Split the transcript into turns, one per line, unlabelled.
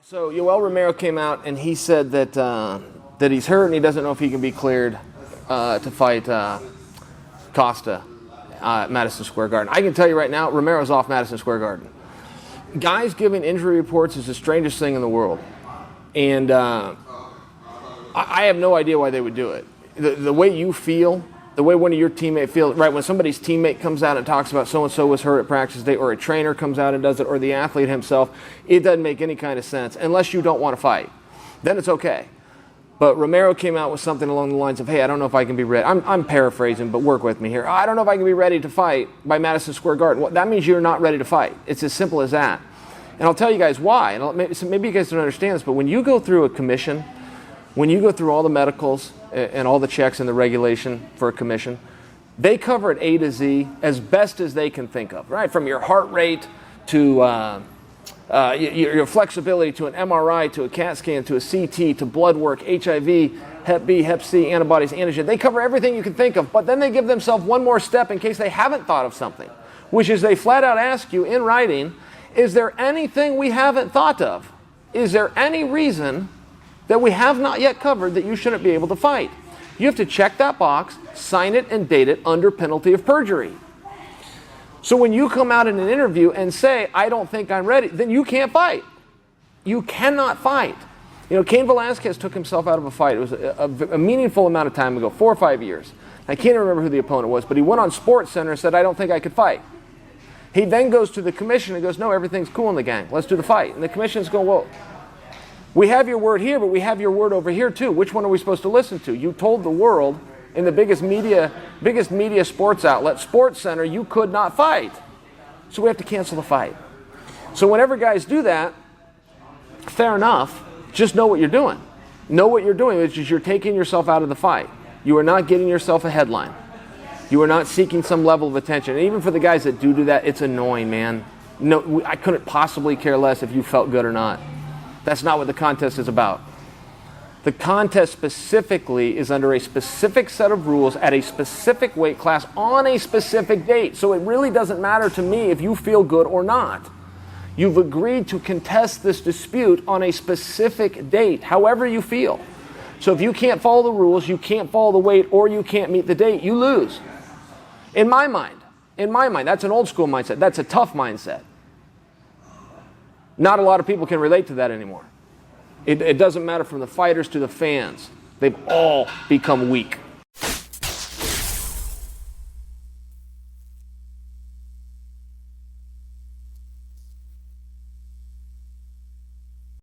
So Yoel Romero came out and he said that that he's hurt and he doesn't know if he can be cleared to fight Costa at Madison Square Garden. I can tell you right now, Romero's off Madison Square Garden. Guys giving injury reports is the strangest thing in the world, and I have no idea why they would do it. The way you feel, the way one of your teammates feels, right, when somebody's teammate comes out and talks about so-and-so was hurt at practice day, or a trainer comes out and does it, or the athlete himself, it doesn't make any kind of sense unless you don't want to fight. Then it's okay. But Romero came out with something along the lines of, hey, I don't know if I can be ready. I'm paraphrasing, but work with me here. I don't know if I can be ready to fight by Madison Square Garden. Well, that means you're not ready to fight. It's as simple as that. And I'll tell you guys why. And maybe you guys don't understand this, but when you go through a commission, when you go through all the medicals and all the checks and the regulation for a commission, they cover it A to Z as best as they can think of, right? From your heart rate to your flexibility, to an MRI, to a CAT scan, to a CT, to blood work, HIV, Hep B, Hep C, antibodies, antigen. They cover everything you can think of, but then they give themselves one more step in case they haven't thought of something, which is they flat out ask you in writing, is there anything we haven't thought of? Is there any reason that we have not yet covered that you shouldn't be able to fight? You have to check that box, sign it, and date it under penalty of perjury. So when you come out in an interview and say, I don't think I'm ready, then you can't fight. You cannot fight. You know, Cain Velasquez took himself out of a fight. It was a meaningful amount of time ago, 4 or 5 years. I can't remember who the opponent was, but he went on SportsCenter and said, I don't think I could fight. He then goes to the commission and goes, no, everything's cool in the gang. Let's do the fight. And the commission's going, well, we have your word here, but we have your word over here too. Which one are we supposed to listen to? You told the world in the biggest media sports outlet, SportsCenter, you could not fight. So we have to cancel the fight. So whenever guys do that, fair enough, just know what you're doing. Know what you're doing, which is you're taking yourself out of the fight. You are not getting yourself a headline. You are not seeking some level of attention. And even for the guys that do that, it's annoying, man. No, I couldn't possibly care less if you felt good or not. That's not what the contest is about. The contest specifically is under a specific set of rules at a specific weight class on a specific date. So it really doesn't matter to me if you feel good or not. You've agreed to contest this dispute on a specific date, however you feel. So if you can't follow the rules, you can't follow the weight, or you can't meet the date, you lose. In my mind, that's an old school mindset. That's a tough mindset. Not a lot of people can relate to that anymore. It doesn't matter from the fighters to the fans. They've all become weak.